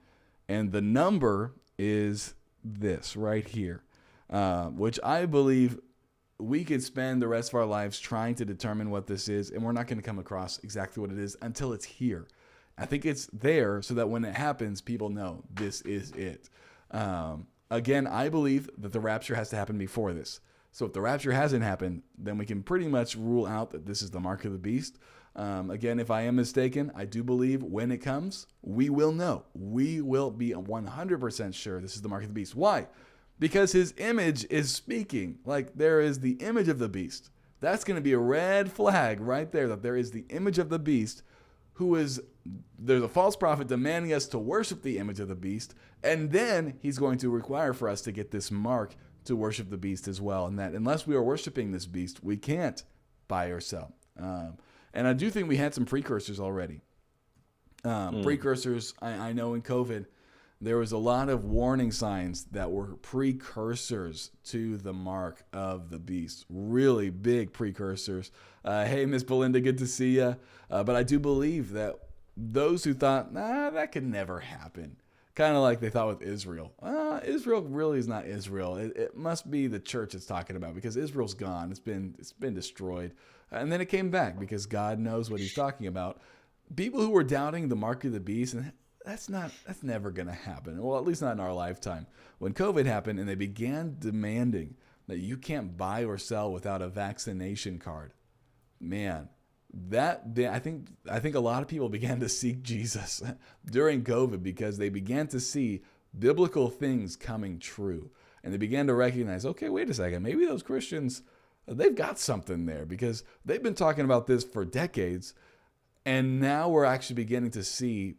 And the number is this right here, which I believe we could spend the rest of our lives trying to determine what this is, and we're not going to come across exactly what it is until it's here. I think it's there so that when it happens, people know this is it. Again, I believe that the rapture has to happen before this. So if the rapture hasn't happened, then we can pretty much rule out that this is the mark of the beast. Again, if I am mistaken, I do believe when it comes, we will know. We will be 100% sure this is the mark of the beast. Why? Because his image is speaking. Like, there is the image of the beast. That's going to be a red flag right there, that there is the image of the beast, there's a false prophet demanding us to worship the image of the beast, and then he's going to require for us to get this mark to worship the beast as well. And that unless we are worshiping this beast, we can't buy or sell. And I do think we had some precursors already. Precursors, I know in COVID, there was a lot of warning signs that were precursors to the mark of the beast. Really big precursors. Hey, Miss Belinda, good to see you. But I do believe that those who thought, that could never happen, kind of like they thought with Israel. Israel really is not Israel. It must be the church it's talking about, because Israel's gone. It's been destroyed. And then it came back because God knows what he's talking about. People who were doubting the mark of the beast, and that's never going to happen. Well, at least not in our lifetime. When COVID happened and they began demanding that you can't buy or sell without a vaccination card, man, I think a lot of people began to seek Jesus during COVID because they began to see biblical things coming true. And they began to recognize, okay, wait a second, maybe those Christians, they've got something there, because they've been talking about this for decades. And now we're actually beginning to see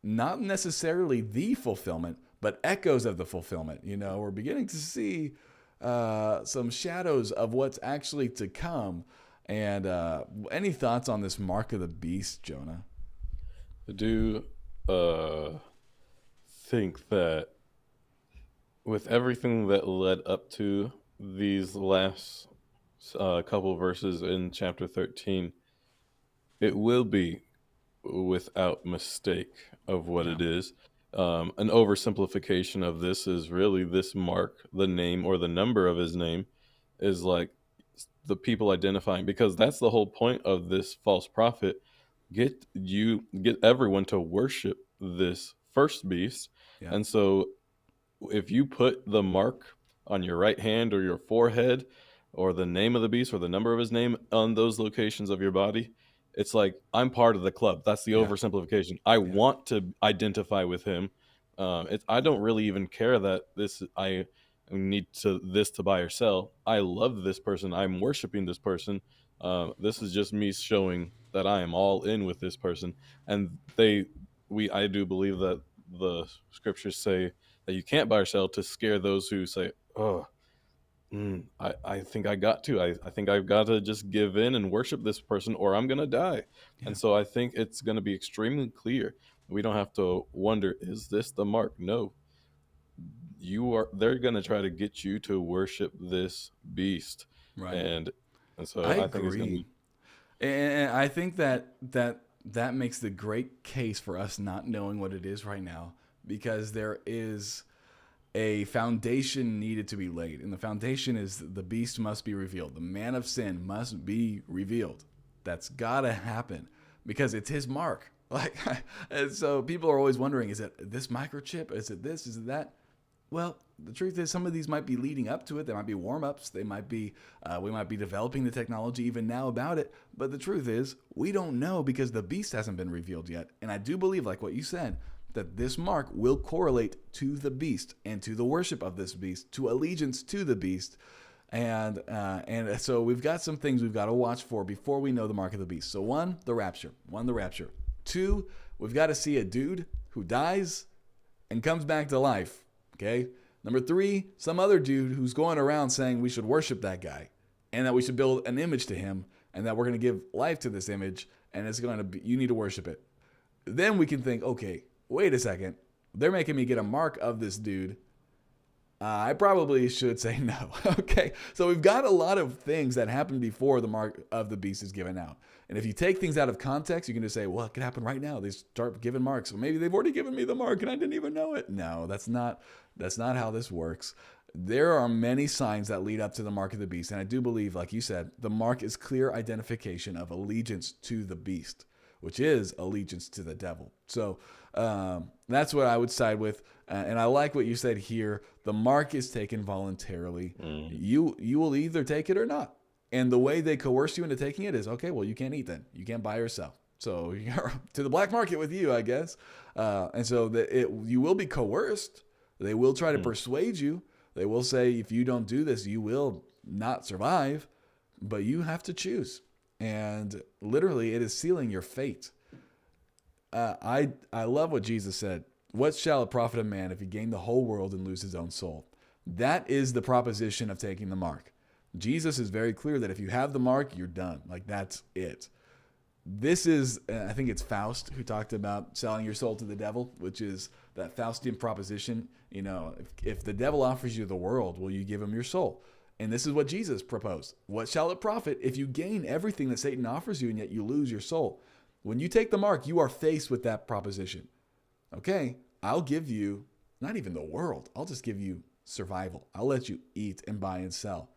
not necessarily the fulfillment, but echoes of the fulfillment. We're beginning to see some shadows of what's actually to come. And any thoughts on this mark of the beast, Jonah? I do think that with everything that led up to these last couple verses in chapter 13, it will be without mistake of what it is. An oversimplification of this is really this mark, the name or the number of his name, is like the people identifying, because that's the whole point of this false prophet. Get everyone to worship this first beast. Yeah. And so if you put the mark on your right hand or your forehead, or the name of the beast or the number of his name on those locations of your body, it's like, I'm part of the club. That's the oversimplification. I want to identify with him. I don't really even care that I need this to buy or sell. I love this person. I'm worshiping this person. This is just me showing that I am all in with this person. And I do believe that the scriptures say that you can't buy or sell, to scare those who say, I think I got to. I think I've got to just give in and worship this person, or I'm going to die. Yeah. And so I think it's going to be extremely clear. We don't have to wonder, is this the mark? No. They're going to try to get you to worship this beast. Right. And so I think it's going to be. And I think that makes the great case for us not knowing what it is right now, because there is a foundation needed to be laid. And the foundation is the beast must be revealed. The man of sin must be revealed. That's got to happen because it's his mark. And so people are always wondering, is it this microchip? Is it this? Is it that? Well, the truth is some of these might be leading up to it. They might be warm-ups. They might be, we might be developing the technology even now about it. But the truth is we don't know because the beast hasn't been revealed yet. And I do believe, like what you said, that this mark will correlate to the beast and to the worship of this beast, to allegiance to the beast. And so we've got some things we've got to watch for before we know the mark of the beast. So one, the rapture. Two, we've got to see a dude who dies and comes back to life. Okay. Number three, some other dude who's going around saying we should worship that guy and that we should build an image to him and that we're going to give life to this image and it's going to be, you need to worship it. Then we can think, okay, wait a second. They're making me get a mark of this dude. I probably should say no. Okay. So we've got a lot of things that happen before the mark of the beast is given out. And if you take things out of context, you can just say, well, it could happen right now. They start giving marks. Well, maybe they've already given me the mark and I didn't even know it. No, that's not how this works. There are many signs that lead up to the mark of the beast. And I do believe, like you said, the mark is clear identification of allegiance to the beast, which is allegiance to the devil. So that's what I would side with. And I like what you said here. The mark is taken voluntarily. You will either take it or not. And the way they coerce you into taking it is, okay, well, you can't eat then. You can't buy or sell. So you're to the black market with you, I guess. And so you will be coerced. They will try to persuade you. They will say, if you don't do this, you will not survive, but you have to choose. And literally, it is sealing your fate. I love what Jesus said. What shall it profit a man if he gain the whole world and lose his own soul? That is the proposition of taking the mark. Jesus is very clear that if you have the mark, you're done. Like, that's it. This is, I think it's Faust who talked about selling your soul to the devil, which is that Faustian proposition. You know, if the devil offers you the world, will you give him your soul? And this is what Jesus proposed. What shall it profit if you gain everything that Satan offers you and yet you lose your soul? When you take the mark, you are faced with that proposition. Okay, I'll give you not even the world. I'll just give you survival. I'll let you eat and buy and sell.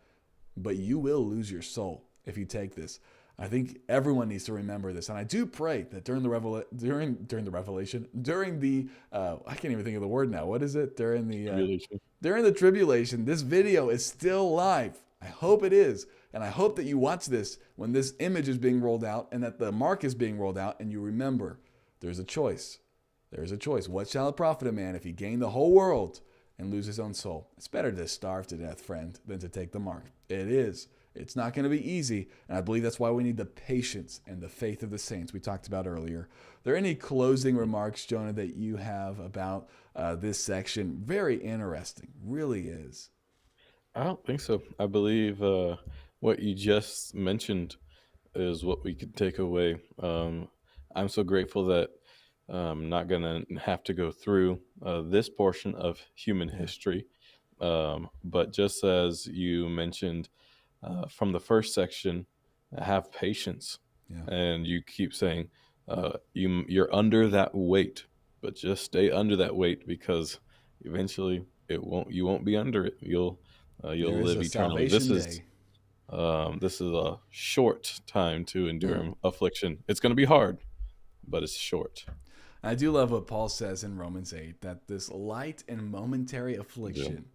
But you will lose your soul if you take this. I think everyone needs to remember this, and I do pray that during the revelation, during the I can't even think of the word now. What is it? During the tribulation, this video is still live. I hope it is, and I hope that you watch this when this image is being rolled out, and that the mark is being rolled out, and you remember there's a choice. There's a choice. What shall it profit a man if he gain the whole world and lose his own soul? It's better to starve to death, friend, than to take the mark. It is. It's not going to be easy, and I believe that's why we need the patience and the faith of the saints we talked about earlier. Are there any closing remarks, Jonah, that you have about this section? Very interesting. Really is. I don't think so. I believe what you just mentioned is what we could take away. I'm so grateful that I'm not going to have to go through this portion of human history. But just as you mentioned, from the first section, have patience. Yeah. And you keep saying you're under that weight, but just stay under that weight, because eventually you won't be under it. You'll live eternally. This is a short time to endure affliction. It's going to be hard, but it's short. I do love what Paul says in Romans 8, that this light and momentary affliction,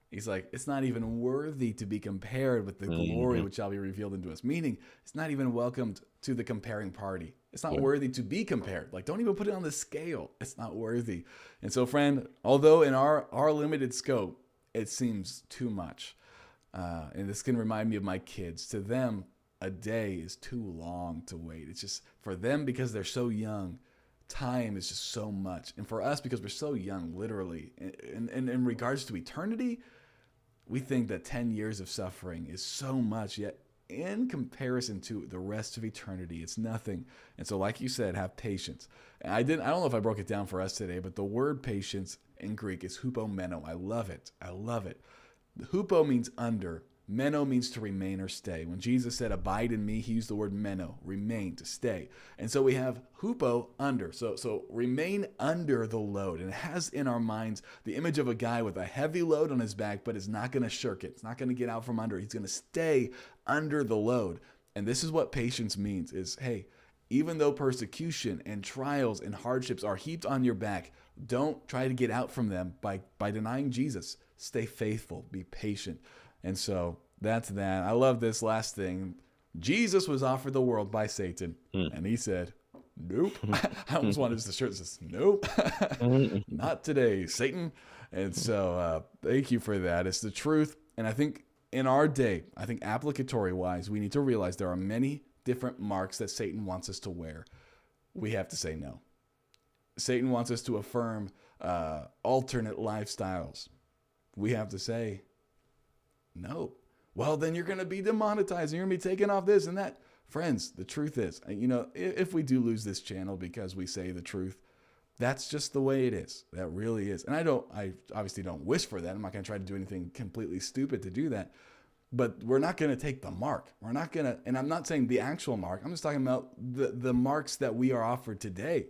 he's like, it's not even worthy to be compared with the glory which shall be revealed into us. Meaning, it's not even welcomed to the comparing party. It's not worthy to be compared. Like, don't even put it on the scale. It's not worthy. And so, friend, although in our limited scope, it seems too much. And this can remind me of my kids. To them, a day is too long to wait. It's just, for them, because they're so young, time is just so much. And for us, because we're so young, literally, and in regards to eternity, we think that 10 years of suffering is so much, yet in comparison to the rest of eternity, it's nothing. And so, like you said, have patience. And I don't know if I broke it down for us today, but the word patience in Greek is hupomeno. I love it. I love it. The hupo means under. Meno means to remain or stay. When Jesus said, abide in me, he used the word meno, remain, to stay. And so we have hupo, under. So remain under the load. And it has in our minds the image of a guy with a heavy load on his back, but is not going to shirk it. It's not going to get out from under. He's going to stay under the load. And this is what patience means is, hey, even though persecution and trials and hardships are heaped on your back, don't try to get out from them by denying Jesus. Stay faithful. Be patient. And so that's that. I love this last thing. Jesus was offered the world by Satan, and he said, nope. I almost wanted just a shirt that says, nope, not today, Satan. And so thank you for that. It's the truth. And I think in our day, I think applicatory-wise, we need to realize there are many different marks that Satan wants us to wear. We have to say no. Satan wants us to affirm alternate lifestyles. We have to say no. Well, then you're going to be demonetized. You're going to be taken off this and that. Friends, the truth is, if we do lose this channel because we say the truth, that's just the way it is. That really is. And I obviously don't wish for that. I'm not going to try to do anything completely stupid to do that. But we're not going to take the mark. We're not going to, and I'm not saying the actual mark. I'm just talking about the marks that we are offered today.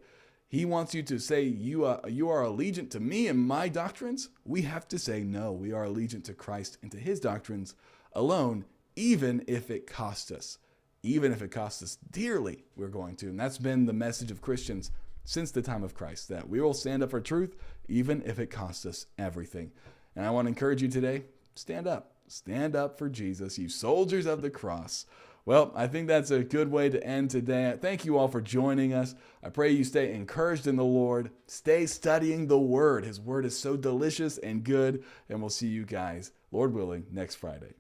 He wants you to say you are allegiant to me and my doctrines. We have to say no. We are allegiant to Christ and to his doctrines alone, even if it costs us. Even if it costs us dearly, we're going to. And that's been the message of Christians since the time of Christ, that we will stand up for truth, even if it costs us everything. And I want to encourage you today, stand up. Stand up for Jesus, you soldiers of the cross. Well, I think that's a good way to end today. Thank you all for joining us. I pray you stay encouraged in the Lord. Stay studying the Word. His Word is so delicious and good. And we'll see you guys, Lord willing, next Friday.